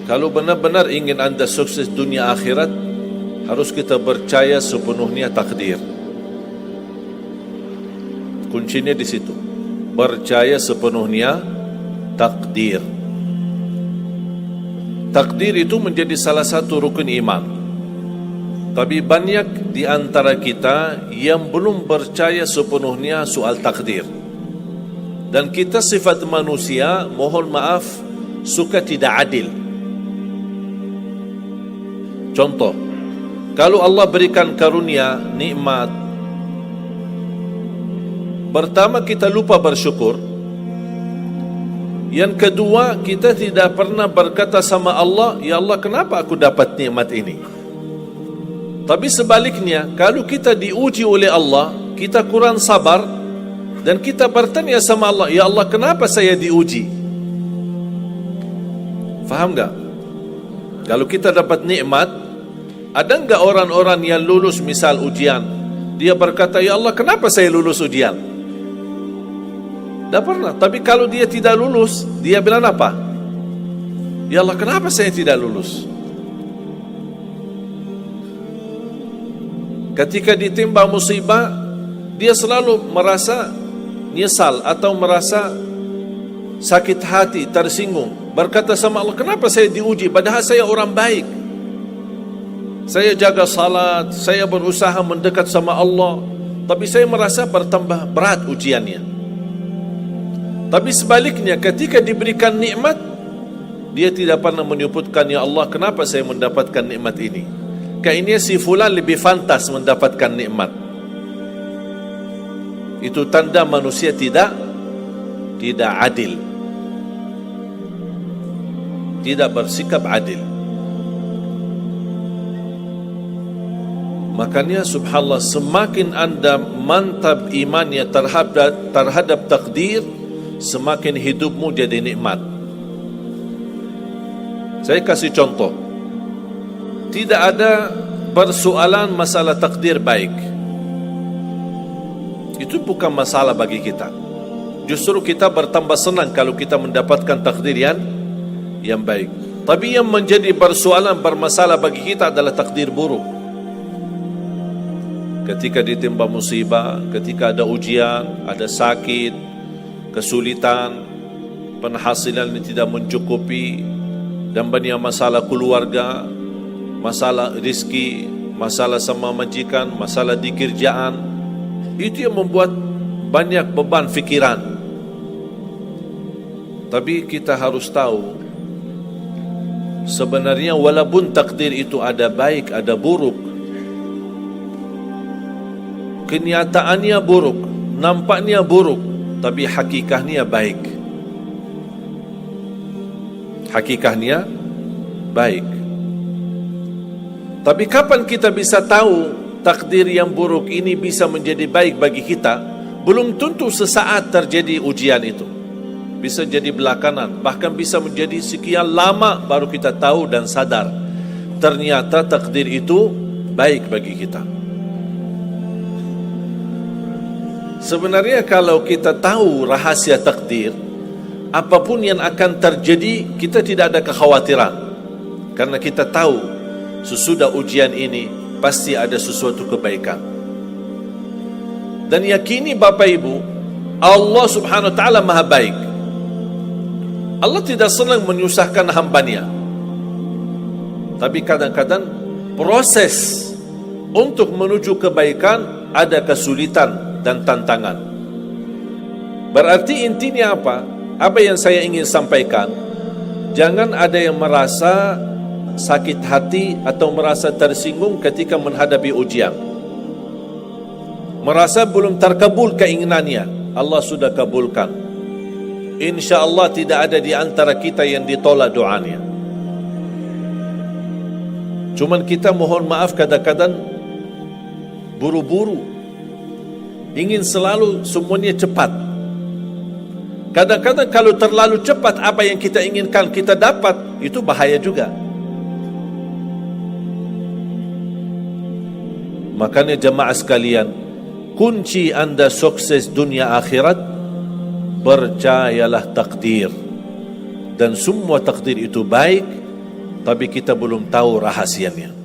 Kalau benar-benar ingin anda sukses dunia akhirat, harus kita percaya sepenuhnya takdir. Kuncinya di situ. Percaya sepenuhnya takdir. Takdir itu menjadi salah satu rukun iman. Tapi banyak di antara kita yang belum percaya sepenuhnya soal takdir. Dan kita sifat manusia, mohon maaf, suka tidak adil. Contoh, kalau Allah berikan karunia, nikmat, pertama kita lupa bersyukur. Yang kedua, kita tidak pernah berkata sama Allah, ya Allah, kenapa aku dapat nikmat ini? Tapi sebaliknya, kalau kita diuji oleh Allah, kita kurang sabar, dan kita bertanya sama Allah, ya Allah, kenapa saya diuji? Faham tak? Kalau kita dapat nikmat, ada enggak orang-orang yang lulus misal ujian, dia berkata, ya Allah, kenapa saya lulus ujian? Tak pernah. Tapi kalau dia tidak lulus, dia bilang apa? Ya Allah, kenapa saya tidak lulus? Ketika ditimpa musibah, dia selalu merasa nyesal atau merasa sakit hati, tersinggung, berkata sama Allah, kenapa saya diuji padahal saya orang baik, saya jaga salat, saya berusaha mendekat sama Allah, tapi saya merasa bertambah berat ujiannya. Tapi sebaliknya, ketika diberikan nikmat, dia tidak pernah menyebutkan, ya Allah, kenapa saya mendapatkan nikmat ini? Kayaknya si fulan lebih fantas mendapatkan nikmat. Itu tanda manusia tidak adil, tidak bersikap adil. Makanya subhanallah, semakin anda mantap imannya terhadap takdir, semakin hidupmu jadi nikmat. Saya kasih contoh. Tidak ada persoalan masalah takdir baik. Itu bukan masalah bagi kita. Justru kita bertambah senang kalau kita mendapatkan takdir yang baik. Tapi yang menjadi persoalan bermasalah bagi kita adalah takdir buruk. Ketika ditimpa musibah, ketika ada ujian, ada sakit, kesulitan, penghasilan yang tidak mencukupi, dan banyak masalah keluarga, masalah rezeki, masalah sama majikan, masalah di kerjaan, itu yang membuat banyak beban fikiran. Tapi kita harus tahu, sebenarnya walaupun takdir itu ada baik, ada buruk, kenyataannya buruk, nampaknya buruk, tapi hakikahnya baik. Hakikahnya baik. Tapi kapan kita bisa tahu takdir yang buruk ini bisa menjadi baik bagi kita? Belum tentu sesaat terjadi ujian itu. Bisa jadi belakangan, bahkan bisa menjadi sekian lama baru kita tahu dan sadar ternyata takdir itu baik bagi kita. Sebenarnya kalau kita tahu rahasia takdir, apapun yang akan terjadi, kita tidak ada kekhawatiran. Karena kita tahu sesudah ujian ini pasti ada sesuatu kebaikan. Dan yakini Bapak Ibu, Allah subhanahu wa ta'ala maha baik. Allah tidak senang menyusahkan hambanya. Tapi kadang-kadang proses untuk menuju kebaikan ada kesulitan dan tantangan. Berarti intinya apa? Apa yang saya ingin sampaikan, jangan ada yang merasa sakit hati atau merasa tersinggung ketika menghadapi ujian, merasa belum terkabul keinginannya. Allah sudah kabulkan. InsyaAllah tidak ada di antara kita yang ditolak doanya. Cuman kita mohon maaf kadang-kadang buru-buru, ingin selalu semuanya cepat. Kadang-kadang kalau terlalu cepat apa yang kita inginkan kita dapat, itu bahaya juga. Makanya jemaah sekalian, kunci anda sukses dunia akhirat, percayalah takdir. Dan semua takdir itu baik, tapi kita belum tahu rahasianya.